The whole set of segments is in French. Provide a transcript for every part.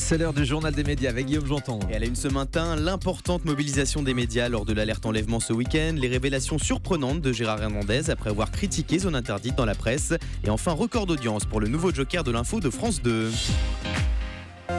c'est l'heure du journal des médias avec Guillaume Janton. Et à la une ce matin, l'importante mobilisation des médias lors de l'alerte enlèvement ce week-end, les révélations surprenantes de Gérard Hernandez après avoir critiqué zone interdite dans la presse, et enfin record d'audience pour le nouveau joker de l'info de France 2.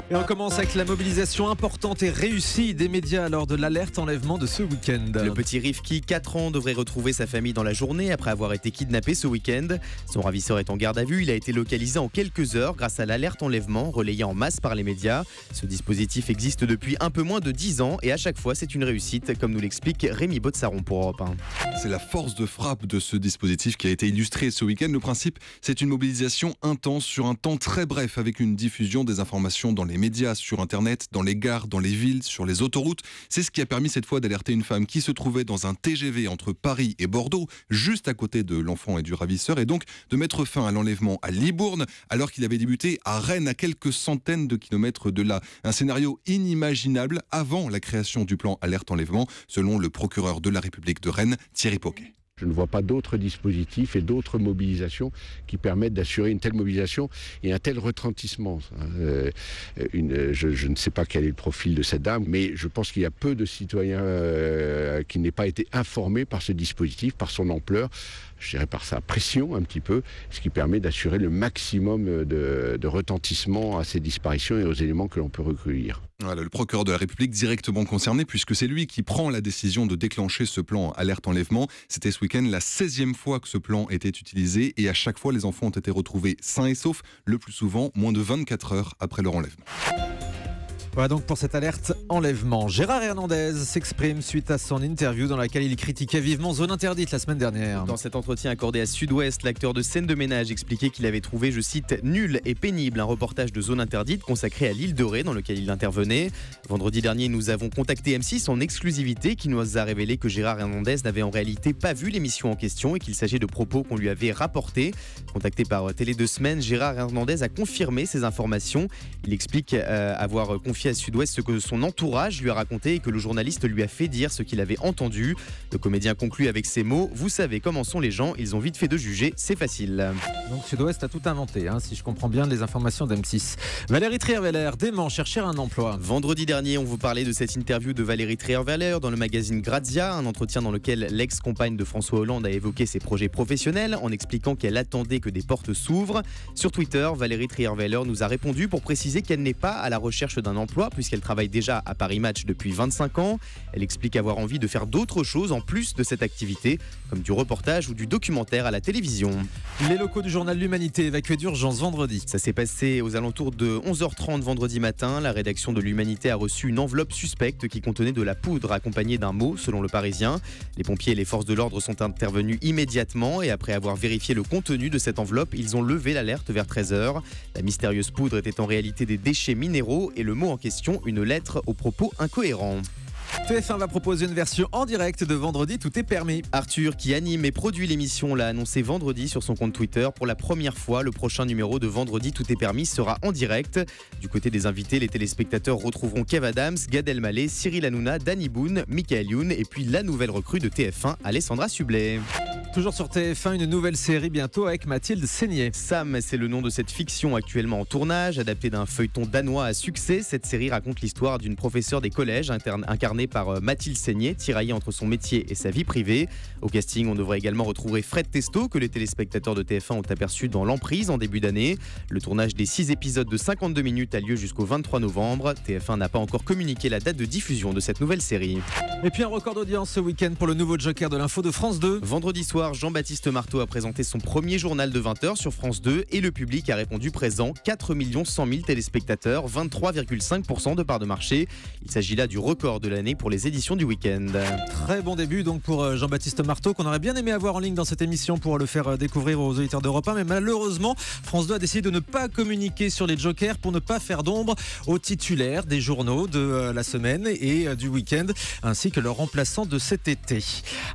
Et on commence avec la mobilisation importante et réussie des médias lors de l'alerte enlèvement de ce week-end. Le petit Rifki, 4 ans, devrait retrouver sa famille dans la journée après avoir été kidnappé ce week-end. Son ravisseur est en garde à vue, il a été localisé en quelques heures grâce à l'alerte enlèvement relayée en masse par les médias. Ce dispositif existe depuis un peu moins de 10 ans et à chaque fois c'est une réussite, comme nous l'explique Rémi Botsaron pour Europe 1. C'est la force de frappe de ce dispositif qui a été illustré ce week-end. Le principe, c'est une mobilisation intense sur un temps très bref avec une diffusion des informations dans les médias, sur Internet, dans les gares, dans les villes, sur les autoroutes. C'est ce qui a permis cette fois d'alerter une femme qui se trouvait dans un TGV entre Paris et Bordeaux, juste à côté de l'enfant et du ravisseur, et donc de mettre fin à l'enlèvement à Libourne, alors qu'il avait débuté à Rennes, à quelques centaines de kilomètres de là. Un scénario inimaginable avant la création du plan alerte enlèvement, selon le procureur de la République de Rennes, Thierry Poquet. Je ne vois pas d'autres dispositifs et d'autres mobilisations qui permettent d'assurer une telle mobilisation et un tel retentissement. Je ne sais pas quel est le profil de cette dame, mais je pense qu'il y a peu de citoyens qui n'aient pas été informés par ce dispositif, par son ampleur, je dirais par sa pression un petit peu, ce qui permet d'assurer le maximum de retentissement à ces disparitions et aux éléments que l'on peut recueillir. Voilà, le procureur de la République directement concerné, puisque c'est lui qui prend la décision de déclencher ce plan alerte enlèvement. C'était ce week-end la 16e fois que ce plan était utilisé et à chaque fois les enfants ont été retrouvés sains et saufs, le plus souvent moins de 24 heures après leur enlèvement. Voilà donc pour cette alerte enlèvement. Gérard Hernandez s'exprime suite à son interview dans laquelle il critiquait vivement zone interdite la semaine dernière. Dans cet entretien accordé à Sud-Ouest, l'acteur de Scène de ménage expliquait qu'il avait trouvé, je cite, nul et pénible un reportage de zone interdite consacré à l'île de Ré dans lequel il intervenait. Vendredi dernier, nous avons contacté M6 en exclusivité qui nous a révélé que Gérard Hernandez n'avait en réalité pas vu l'émission en question et qu'il s'agit de propos qu'on lui avait rapportés. Contacté par Télé 2 Semaines, Gérard Hernandez a confirmé ces informations. Il explique avoir confié à Sud-Ouest ce que son entourage lui a raconté et que le journaliste lui a fait dire ce qu'il avait entendu. Le comédien conclut avec ces mots: vous savez comment sont les gens, ils ont vite fait de juger, c'est facile. Donc Sud-Ouest a tout inventé, si je comprends bien les informations d'M6. Valérie Trierweiler dément chercher un emploi. Vendredi dernier, on vous parlait de cette interview de Valérie Trierweiler dans le magazine Grazia, un entretien dans lequel l'ex-compagne de François Hollande a évoqué ses projets professionnels en expliquant qu'elle attendait que des portes s'ouvrent. Sur Twitter, Valérie Trierweiler nous a répondu pour préciser qu'elle n'est pas à la recherche d'un emploi puisqu'elle travaille déjà à Paris Match depuis 25 ans. Elle explique avoir envie de faire d'autres choses en plus de cette activité, comme du reportage ou du documentaire à la télévision. Les locaux du journal L'Humanité évacués d'urgence vendredi. Ça s'est passé aux alentours de 11h30 vendredi matin. La rédaction de L'Humanité a reçu une enveloppe suspecte qui contenait de la poudre accompagnée d'un mot, selon le Parisien. Les pompiers et les forces de l'ordre sont intervenus immédiatement et après avoir vérifié le contenu de cette enveloppe, ils ont levé l'alerte vers 13h. La mystérieuse poudre était en réalité des déchets minéraux et le mot en question, une lettre aux propos incohérents. TF1 va proposer une version en direct de Vendredi Tout est permis. Arthur, qui anime et produit l'émission, l'a annoncé vendredi sur son compte Twitter. Pour la première fois, le prochain numéro de Vendredi Tout est permis sera en direct. Du côté des invités, les téléspectateurs retrouveront Kev Adams, Gad Elmaleh, Cyril Hanouna, Danny Boone, Michael Youn et puis la nouvelle recrue de TF1, Alessandra Sublet. Toujours sur TF1, une nouvelle série bientôt avec Mathilde Seigné. Sam, c'est le nom de cette fiction actuellement en tournage, adaptée d'un feuilleton danois à succès. Cette série raconte l'histoire d'une professeure des collèges incarnée par Mathilde Seigné, tiraillée entre son métier et sa vie privée. Au casting, on devrait également retrouver Fred Testo, que les téléspectateurs de TF1 ont aperçu dans L'Emprise en début d'année. Le tournage des 6 épisodes de 52 minutes a lieu jusqu'au 23 novembre. TF1 n'a pas encore communiqué la date de diffusion de cette nouvelle série. Et puis un record d'audience ce week-end pour le nouveau joker de l'info de France 2. Vendredi soir, Jean-Baptiste Marteau a présenté son premier journal de 20h sur France 2 et le public a répondu présent. 4 100 000 téléspectateurs, 23,5% de part de marché. Il s'agit là du record de l'année pour les éditions du week-end. Très bon début donc pour Jean-Baptiste Marteau, qu'on aurait bien aimé avoir en ligne dans cette émission pour le faire découvrir aux auditeurs d'Europe 1, mais malheureusement France 2 a décidé de ne pas communiquer sur les jokers pour ne pas faire d'ombre aux titulaires des journaux de la semaine et du week-end, ainsi que leurs remplaçants de cet été.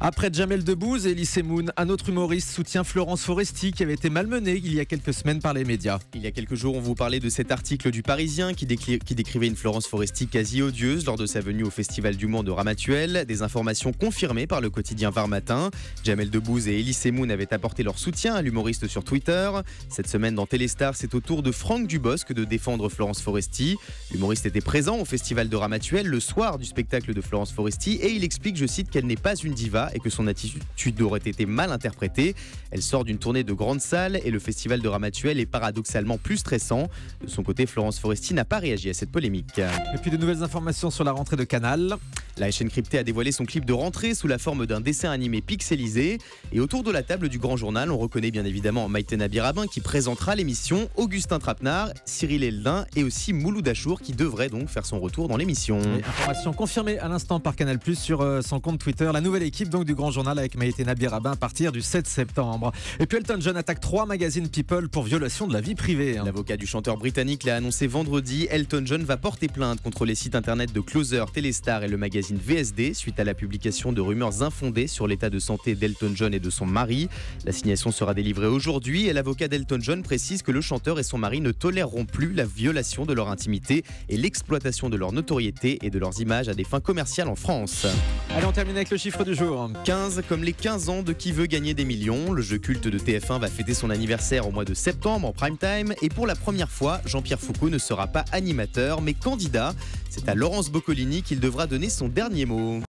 Après Jamel Debbouze et Elie Semoun Moon, un autre humoriste, soutient Florence Foresti qui avait été malmenée il y a quelques semaines par les médias. Il y a quelques jours, on vous parlait de cet article du Parisien qui décrivait une Florence Foresti quasi odieuse lors de sa venue au Festival d'humour de Ramatuelle. Des informations confirmées par le quotidien Var Matin. Jamel Debbouze et Elise Moon avaient apporté leur soutien à l'humoriste sur Twitter. Cette semaine dans Téléstar, c'est au tour de Franck Dubosc de défendre Florence Foresti. L'humoriste était présent au Festival de Ramatuelle le soir du spectacle de Florence Foresti et il explique, je cite, qu'elle n'est pas une diva et que son attitude aurait été mal interprétée. Elle sort d'une tournée de grandes salles et le Festival de Ramatuelle est paradoxalement plus stressant. De son côté, Florence Foresti n'a pas réagi à cette polémique. Et puis de nouvelles informations sur la rentrée de Canal. La chaîne cryptée a dévoilé son clip de rentrée sous la forme d'un dessin animé pixelisé. Et autour de la table du Grand Journal, on reconnaît bien évidemment Maïtena Birabin qui présentera l'émission, Augustin Trapenard, Cyril Eldin et aussi Mouloud Achour qui devrait donc faire son retour dans l'émission. Information confirmée à l'instant par Canal+ sur son compte Twitter. La nouvelle équipe donc du Grand Journal avec Maïtena Birabin à partir du 7 septembre. Et puis Elton John attaque 3 magazines People pour violation de la vie privée. L'avocat du chanteur britannique l'a annoncé vendredi. Elton John va porter plainte contre les sites internet de Closer, Téléstar et le magazine VSD suite à la publication de rumeurs infondées sur l'état de santé d'Elton John et de son mari. L'assignation sera délivrée aujourd'hui et l'avocat d'Elton John précise que le chanteur et son mari ne toléreront plus la violation de leur intimité et l'exploitation de leur notoriété et de leurs images à des fins commerciales en France. Allez, on termine avec le chiffre du jour. 15, comme les 15 ans de Qui veut gagner des millions. Le jeu culte de TF1 va fêter son anniversaire au mois de septembre en prime time et pour la première fois, Jean-Pierre Foucault ne sera pas animateur mais candidat. C'est à Laurence Boccolini qu'il devra donner son dernier mot.